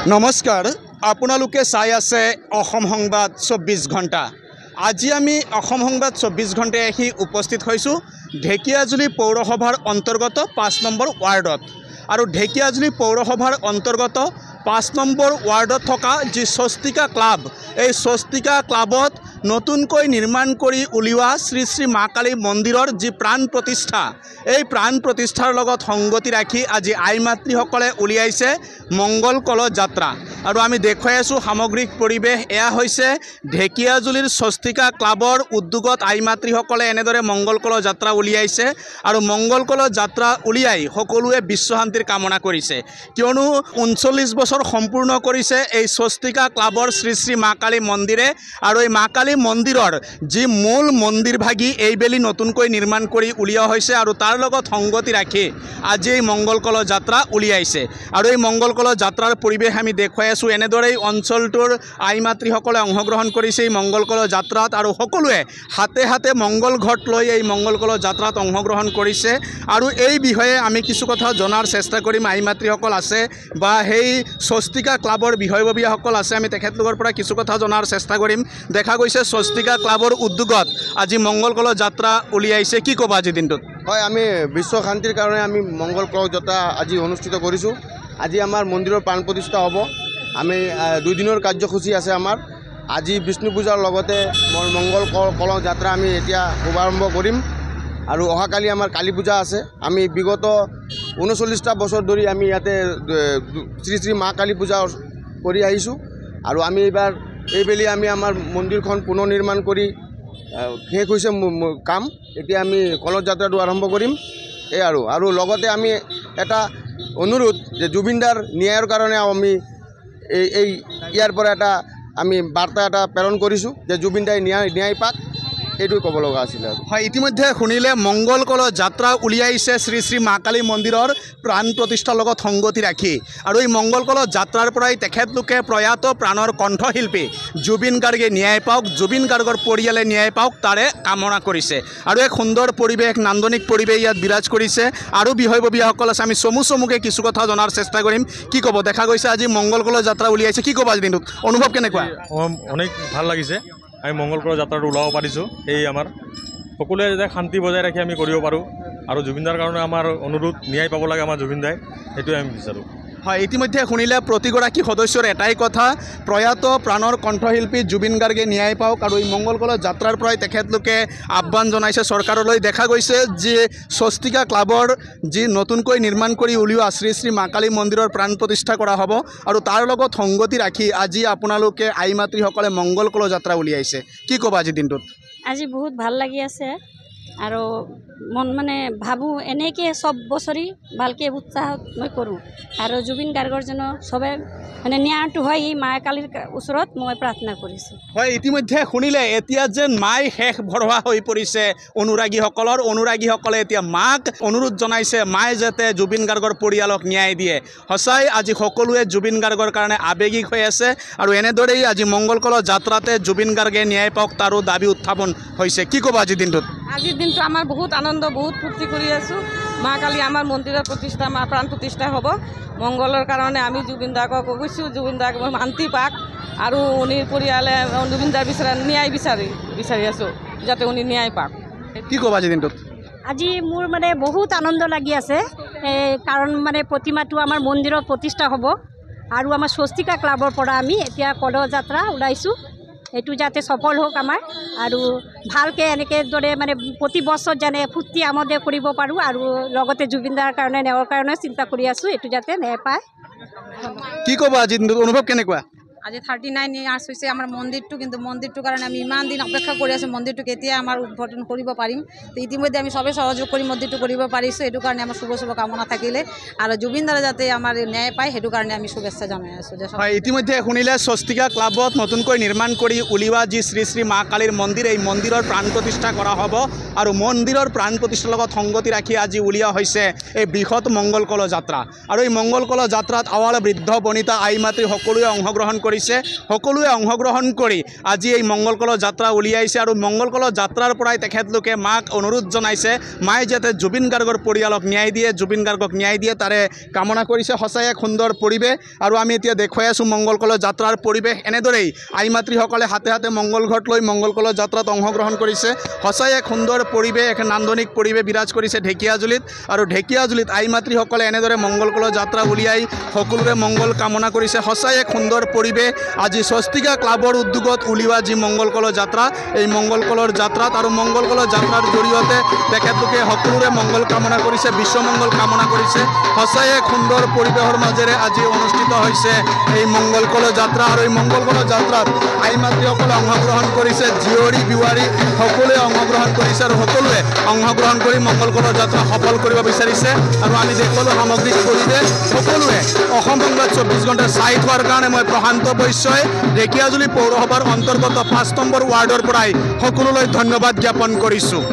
নমস্কাৰ আপোনালোকে চাই আছে অসম সংবাদ 24 ঘণ্টা। আজি আমি অসম সংবাদ 24 ঘণ্টায় আহি উপস্থিত হৈছোঁ ঢেকিয়াজুলি পৌৰসভাৰ অন্তৰ্গত 5 নম্বৰ ৱাৰ্ডত। আৰু ঢেকিয়াজুলি পৌৰসভাৰ অন্তৰ্গত 5 নম্বৰ ৱাৰ্ডত থকা যি স্বস্তিকা ক্লাব, এই স্বস্তিকা ক্লাবত নতুনকৈ নিৰ্মাণ কৰি উলিওৱা শ্ৰী শ্ৰী মা কালী মন্দিৰৰ যি প্ৰাণ প্ৰতিষ্ঠা, এই প্ৰাণ প্ৰতিষ্ঠাৰ লগত সংগতি ৰাখি আজি আই মাতৃসকলে উলিয়াইছে মংগল কল যাত্ৰা। আৰু আমি দেখুৱাই আছোঁ সামগ্ৰিক পৰিৱেশ এয়া হৈছে ঢেকিয়াজুলিৰ স্বস্তিকা ক্লাবৰ উদ্যোগত আই মাতৃসকলে এনেদৰে মংগল কল যাত্ৰা উলিয়াইছে। আৰু মংগল কল যাত্ৰা উলিয়াই সকলোৱে বিশ্বশান্তিৰ কামনা কৰিছে, কিয়নো 39 বছৰ সম্পূৰ্ণ কৰিছে এই স্বস্তিকা ক্লাবৰ শ্ৰী শ্ৰী মা কালী মন্দিৰে। আৰু এই মা কালী মন্দিৰৰ যি মূল মন্দিৰ ভাগি এইবেলি নতুনকৈ নিৰ্মাণ কৰি উলিওৱা হৈছে আৰু তাৰ লগত সংগতি ৰাখি আজি এই মংগল কল যাত্ৰা উলিয়াইছে। আৰু এই মংগল কল যাত্ৰাৰ পৰিৱেশ আমি দেখুৱাই আছোঁ। এনেদৰেই অঞ্চলটোৰ আই মাতৃসকলে অংশগ্ৰহণ কৰিছে এই মংগল কল যাত্ৰাত আৰু সকলোৱে হাতে হাতে মংগল ঘট লৈ এই মংগল কল যাত্ৰাত অংশগ্ৰহণ কৰিছে। আৰু এই বিষয়ে আমি কিছু কথা জনাৰ চেষ্টা কৰিম। আই মাতৃসকল আছে বা সেই স্বস্তিকা ক্লাবৰ বিষয়ববীয়াসকল আছে, আমি তেখেতলোকৰ পৰা কিছু কথা জনাৰ চেষ্টা কৰিম। দেখা গৈছে স্বস্তিকা ক্লাবৰ উদ্যোগত আজি মংগল কল যাত্ৰা উলিয়াইছে, কি ক'বা আজি দিনটোত? হয়, আমি বিশ্ব শান্তিৰ কাৰণে আমি মংগল কল যাত্ৰা আজি অনুষ্ঠিত কৰিছোঁ। আজি আমাৰ মন্দিৰৰ প্ৰাণ প্ৰতিষ্ঠা হ'ব। আমি 2 দিনৰ কাৰ্যসূচী আছে আমাৰ। আজি বিষ্ণু পূজাৰ লগতে মংগল কল যাত্ৰা আমি এতিয়া শুভাৰম্ভ কৰিম। আৰু অহাকালি আমাৰ কালী পূজা আছে। আমি বিগত 39টা বছৰ ধৰি আমি ইয়াতে শ্ৰী শ্ৰী মা কালী পূজা কৰি আহিছোঁ। আৰু আমি এইবেলি আমি আমাৰ মন্দিৰখন পুনৰ নিৰ্মাণ কৰি শেষ হৈছে কাম। এতিয়া আমি কল যাত্ৰাটো আৰম্ভ কৰিম। এই আৰু লগতে আমি এটা অনুৰোধ যে জুবিনদাৰ ন্যায়ৰ কাৰণে আমি এই ইয়াৰ পৰা এটা আমি বাৰ্তা এটা প্ৰেৰণ কৰিছোঁ যে জুবিনদাই ন্যায় পাক, এইটোৱে ক'ব লগা আছিলে। হয়, ইতিমধ্যে শুনিলে মংগল কল যাত্ৰা উলিয়াইছে শ্ৰী শ্ৰী মা কালী মন্দিৰৰ প্ৰাণ প্ৰতিষ্ঠাৰ লগত সংগতি ৰাখি। আৰু এই মংগল কল যাত্ৰাৰ পৰাই তেখেতলোকে প্ৰয়াত প্ৰাণৰ কণ্ঠশিল্পী জুবিন গাৰ্গে ন্যায় পাওক, জুবিন গাৰ্গৰ পৰিয়ালে ন্যায় পাওক, তাৰে কামনা কৰিছে। আৰু এক সুন্দৰ পৰিৱেশ, নান্দনিক পৰিৱেশ ইয়াত বিৰাজ কৰিছে। আৰু বিষয়ববীয়াসকল আছে, আমি চমুকৈ কিছু কথা জনাৰ চেষ্টা কৰিম। কি ক'ব? দেখা গৈছে আজি মংগল কল যাত্ৰা উলিয়াইছে, কি ক'ব আজি দিনটোত অনুভৱ কেনেকুৱা? অনেক ভাল লাগিছে। আমি মংগল কল যাত্ৰাটো ওলাব পাৰিছোঁ। এই আমাৰ সকলোৱে যাতে শান্তি বজাই ৰাখি আমি কৰিব পাৰোঁ। আৰু জুবিনদাৰ কাৰণে আমাৰ অনুৰোধ, ন্যায় পাব লাগে আমাৰ জুবিনদাই, সেইটোৱে আমি বিচাৰোঁ। হয়, ইতিমধ্যে শুনিলে প্ৰতিগৰাকী সদস্যৰ এটাই কথা, প্ৰয়াত প্ৰাণৰ কণ্ঠশিল্পী জুবিন গাৰ্গে ন্যায় পাওক। আৰু এই মংগল কল যাত্ৰাৰ পৰাই তেখেতলোকে আহ্বান জনাইছে চৰকাৰলৈ। দেখা গৈছে যে স্বস্তিকা ক্লাবৰ যি নতুনকৈ নিৰ্মাণ কৰি উলিওৱা শ্ৰী শ্ৰী মা কালী মন্দিৰৰ প্ৰাণ প্ৰতিষ্ঠা কৰা হ'ব। আৰু তাৰ লগত সংগতি ৰাখি আজি আপোনালোকে আই মাতৃসকলে মংগল কল যাত্ৰা উলিয়াইছে, কি ক'বা আজি দিনটোত? আজি বহুত ভাল লাগি আছে। আৰু মানে ভাবোঁ এনেকৈ চব বছৰি ভালকৈ উৎসাহ মই কৰোঁ। আৰু জুবিন গাৰ্গৰ জন্য চবে মানে ন্যায়টো হয় এই মা কালীৰ ওচৰত মই প্ৰাৰ্থনা কৰিছোঁ। হয়, ইতিমধ্যে শুনিলে এতিয়া যেন মাই শেষ ভৰসা হৈ পৰিছে অনুৰাগীসকলে এতিয়া মাক অনুৰোধ জনাইছে, মায়ে যাতে জুবিন গাৰ্গৰ পৰিয়ালক ন্যায় দিয়ে। সঁচাই আজি সকলোৱে জুবিন গাৰ্গৰ কাৰণে আৱেগিক হৈ আছে। আৰু এনেদৰেই আজি মংগল কল যাত্ৰাতে জুবিন গাৰ্গে ন্যায় পাওক তাৰো দাবী উত্থাপন হৈছে, কি ক'ব আজিৰ দিনটোত? আজিৰ দিনটো আমাৰ বহুত আনন্দ, বহুত ফূৰ্তি কৰি আছোঁ। মা কালী আমাৰ মন্দিৰৰ প্ৰতিষ্ঠা, মা প্ৰাণ প্ৰতিষ্ঠা হ'ব। মংগলৰ কাৰণে আমি জুবিন দাক কৈছোঁ, জুবিন দাক শান্তি পাক। আৰু উনিৰ পৰিয়ালে জুবিন দাৰ ন্যায় বিচাৰি আছোঁ, যাতে উনি ন্যায় পাক। কি ক'ব আজিৰ দিনটোত? আজি মোৰ মানে বহুত আনন্দ লাগি আছে, কাৰণ মানে প্ৰতিমাটো আমাৰ মন্দিৰত প্ৰতিষ্ঠা হ'ব। আৰু আমাৰ স্বস্তিকা ক্লাবৰ পৰা আমি এতিয়া কল যাত্ৰা ওলাইছোঁ, এইটো যাতে সফল হোক আমাৰ। আৰু ভালকৈ এনেকৈ দৰে মানে প্ৰতি বছৰ যেনে ফূৰ্তি আমোদে কৰিব পাৰোঁ। আৰু লগতে জুবিনদাৰ কাৰণে ন্যায়ৰ কাৰণে চিন্তা কৰি আছোঁ, এইটো যাতে ন্যায় পায়। কি ক'ব আজি দিনটোত অনুভৱ কেনেকুৱা? আজি 39 ইয়াৰ্ছ হৈছে আমাৰ মন্দিৰটো, কিন্তু মন্দিৰটোৰ কাৰণে আমি ইমান দিন অপেক্ষা কৰি আছোঁ। মন্দিৰটো কেতিয়া আমাৰ উদ্বোধন কৰিব পাৰিম, তো ইতিমধ্যে আমি সবেই সহযোগ কৰি মন্দিৰটো কৰিব পাৰিছোঁ। সেইটো কাৰণে আমাৰ শুভ কামনা থাকিলে। আৰু জুবিনদাৰে যাতে আমাৰ ন্যায় পায়, সেইটো কাৰণে আমি শুভেচ্ছা জনাই আছোঁ। হয়, ইতিমধ্যে শুনিলে স্বস্তিকা ক্লাবত নতুনকৈ নিৰ্মাণ কৰি উলিওৱা যি শ্ৰী শ্ৰী মা কালীৰ মন্দিৰ, এই মন্দিৰৰ প্ৰাণ প্ৰতিষ্ঠা কৰা হ'ব। আৰু মন্দিৰৰ প্ৰাণ প্ৰতিষ্ঠাৰ লগত সংগতি ৰাখি আজি উলিওৱা হৈছে এই বৃহৎ মংগল কল যাত্ৰা। আৰু এই মংগল কল যাত্ৰাত আৱাল বৃদ্ধ বনিতা আই মাতৃ সকলোৱে অংশগ্ৰহণ কৰি কৰিছে সকলোৱে অংশগ্ৰহণ কৰি আজি এই মংগল কলৰ যাত্ৰা উলিয়াইছে আৰু মংগল কলৰ যাত্ৰাৰ পৰাই তেখেতলোকে মাক অনুৰোধ জনাইছে মায়ে যাতে জুবিন গাৰ্গৰ পৰিয়ালক ন্যায় দিয়ে জুবিন গাৰ্গক ন্যায় দিয়ে তাৰে কামনা কৰিছে সঁচাই এক সুন্দৰ পৰিৱেশ আৰু আমি এতিয়া দেখুৱাই আছোঁ মংগল কলৰ যাত্ৰাৰ পৰিৱেশ এনেদৰেই আই মাতৃসকলে হাতে হাতে মংগল ঘট লৈ মংগল কলৰ যাত্ৰাত অংশগ্ৰহণ কৰিছে সঁচাই এক সুন্দৰ পৰিৱেশ এক নান্দনিক পৰিৱেশ বিৰাজ কৰিছে ঢেকিয়াজুলিত আৰু ঢেকিয়াজুলিত আই মাতৃসকলে এনেদৰে মংগল কলৰ যাত্ৰা উলিয়াই সকলোৰে মংগল কামনা কৰিছে সঁচাই এক সুন্দৰ পৰিৱেশ আজি স্বস্তিকা ক্লাবৰ উদ্যোগত উলিওৱা যি মংগল কলৰ যাত্ৰা এই মংগল কলৰ যাত্ৰাত আৰু মংগল কলৰ যাত্ৰাৰ জৰিয়তে তেখেতলোকে সকলোৰে মংগল কামনা কৰিছে বিশ্বমংগল কামনা কৰিছে সঁচাই এক সুন্দৰ পৰিৱেশৰ মাজেৰে আজি অনুষ্ঠিত হৈছে এই মংগল কলৰ যাত্ৰা আৰু এই মংগল কলৰ যাত্ৰাত আই মাতৃসকলে অংশগ্ৰহণ কৰিছে জীয়ৰী বিৱাৰী সকলোৱে অংশগ্ৰহণ কৰিছে আৰু সকলোৱে অংশগ্ৰহণ কৰি মংগল কলৰ যাত্ৰা সফল কৰিব বিচাৰিছে আৰু আমি দেখুৱালোঁ সামগ্ৰিক পৰিৱেশ সকলোৱে অসম সংবাদ 24 ঘণ্টা চাই থোৱাৰ কাৰণে মই প্ৰশান্ত বৈশ্যই ঢেকিয়াজুলি পৌৰসভাৰ অন্তৰ্গত 5 নম্বৰ ৱাৰ্ডৰ পৰাই সকলোলৈ ধন্যবাদ জ্ঞাপন কৰিছোঁ।